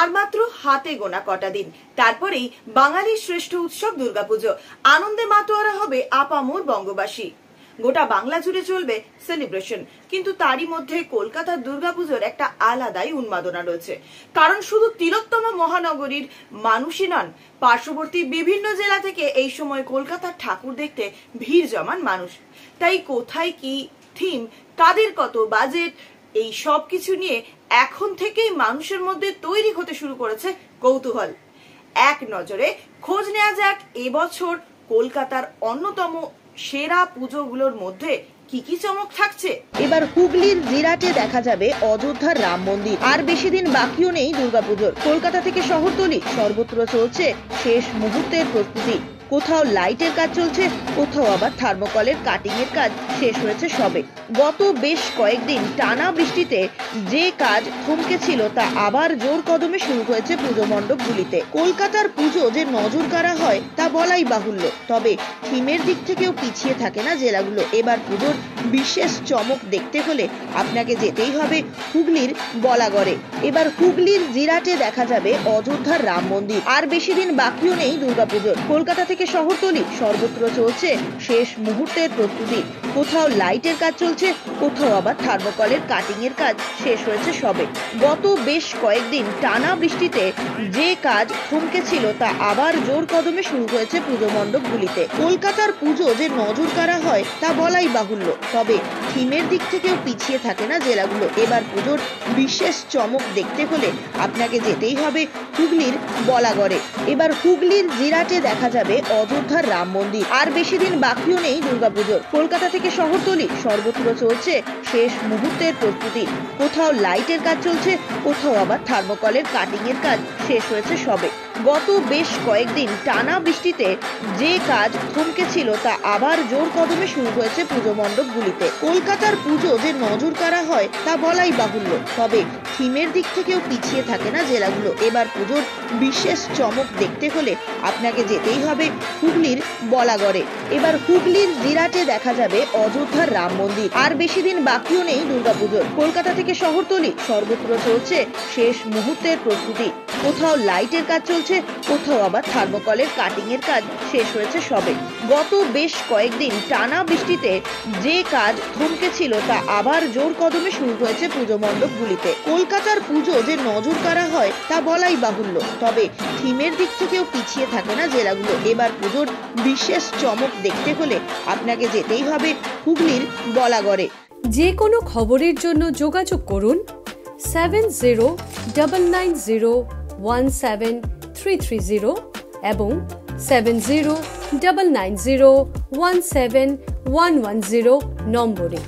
আর মাত্র হাতে গোনা কটা দিন, তারপরেই বাঙালির শ্রেষ্ঠ উৎসব দুর্গাপুজো। আনন্দে মাতোয়ারা হবে আপামর বঙ্গবাসী। গোটা বাংলা জুড়ে চলবে সেলিব্রেশন, কিন্তু তারই মধ্যে কলকাতার দুর্গাপুজোর একটা আলাদাই উন্মাদনা রয়েছে। কারণ শুধু তিলোত্তমা মহানগরীর মানুষই নন, পার্শ্ববর্তী বিভিন্ন জেলা থেকে এই সময় কলকাতার ঠাকুর দেখতে ভিড় জমান মানুষ। তাই কোথায় কি থিম, কাদের কত বাজেট, এই সব কিছু নিয়ে এখন থেকেই মানুষের মধ্যে তৈরি হতে শুরু করেছে কৌতূহল। এক নজরে খোঁজ নেওয়া যাক এবছর কলকাতার অন্যতম সেরা পুজোগুলোর মধ্যে কি কি চমক থাকছে। এবার হুগলির জিরাটে দেখা যাবে অযোধ্যার রাম মন্দির। আর বেশি দিন বাকিও নেই দুর্গাপুজোর। কলকাতা থেকে শহরতলি সর্বত্র চলছে শেষ মুহূর্তের প্রস্তুতি। কোথাও লাইটের কাজ চলছে, কোথাও আবার থার্মোকলের কাটিং এর কাজ শেষ হয়েছে সবে। গত বেশ কয়েকদিন টানা বৃষ্টিতে যে কাজ থমকে ছিল তা আবার জোর কদমে শুরু হয়েছে পুজো মণ্ডপগুলিতে। কলকাতার পুজো যে নজর কাড়া হয় তা বলাই বাহুল্য, তবে থিমের দিক থেকেও পিছিয়ে থাকে না জেলাগুলো। এবার পুজোর বিশেষ চমক দেখতে হলে আপনাকে যেতেই হবে হুগলির বলাগড়ে। এবার হুগলির জিরাটে দেখা যাবে অযোধ্যার রাম মন্দির। আর বেশি দিন বাকিও নেই দুর্গাপুজোর। কলকাতা থেকে শহরতলি সর্বত্র চলছে শেষ মুহূর্তের প্রস্তুতি। কোথাও লাইটের কাজ চলছে, কোথাও আবার থার্মোকলের কাটিং এর কাজ শেষ হয়েছে সবে। গত বেশ কয়েকদিন টানা বৃষ্টিতে যে কাজ থমকে ছিল তা আবার জোর কদমে শুরু হয়েছে পুজো মণ্ডপগুলিতে। কলকাতার পুজো যে নজর কাড়া হয় তা বলাই বাহুল্য, তবে থিমের দিক থেকেও পিছিয়ে থাকে না জেলাগুলো। এবার পুজোর বিশেষ চমক দেখতে হলে আপনাকে যেতেই হবে হুগলির বলাগড়ে। এবার হুগলির জিরাটে দেখা যাবে অযোধ্যার রাম মন্দির। আর বেশি দিন বাকিও নেই দুর্গাপুজোর। কলকাতা থেকে শহরতলি সর্বত্র চলছে শেষ মুহূর্তের প্রস্তুতি। কোথাও লাইটের কাজ চলছে, কোথাও আবার থার্মোকলের কাটিং এর কাজ শেষ হয়েছে সবে। গত বেশ কয়েকদিন টানা বৃষ্টিতে যে কাজ থমকে ছিল তা আবার জোর কদমে শুরু হয়েছে পুজো মণ্ডপগুলিতে। কলকাতার পুজো যে নজর কাড়া হয় তা বলাই বাহুল্য, তবে থিমের দিক থেকেও পিছিয়ে থাকে না জেলাগুলো। এবার পুজোর বিশেষ চমক দেখতে হলে আপনাকে যেতেই হবে হুগলির বলাগড়ে। এবার হুগলির জিরাটে দেখা যাবে অযোধ্যার রাম মন্দির। আর বেশি দিন বাকিও নেই দুর্গাপুজোর। কলকাতা থেকে শহরতলি সর্বত্র চলছে শেষ মুহূর্তের প্রস্তুতি। কোথাও লাইটের কাজ চলছে, কোথাও আবার থার্মোকলের কাটিং এর কাজ শেষ হয়েছে সবে। গত বেশ কয়েকদিন টানা বৃষ্টিতে যে কাজ থমকে ছিল তা আবার জোর কদমে শুরু হয়েছে পুজো মণ্ডপগুলিতে। কলকাতার পুজো যে নজর কাড়া হয় তা বলাই বাহুল্য, তবে থিমের দিক থেকেও পিছিয়ে থাকে না জেলাগুলো। এবার পুজোর বিশেষ চমক দেখতে হলে আপনাকে যেতেই হবে হুগলির বলাগড়ে। যে কোনো খবরের জন্য যোগাযোগ করুন 7099017330 এবং 7099017110 নম্বরে।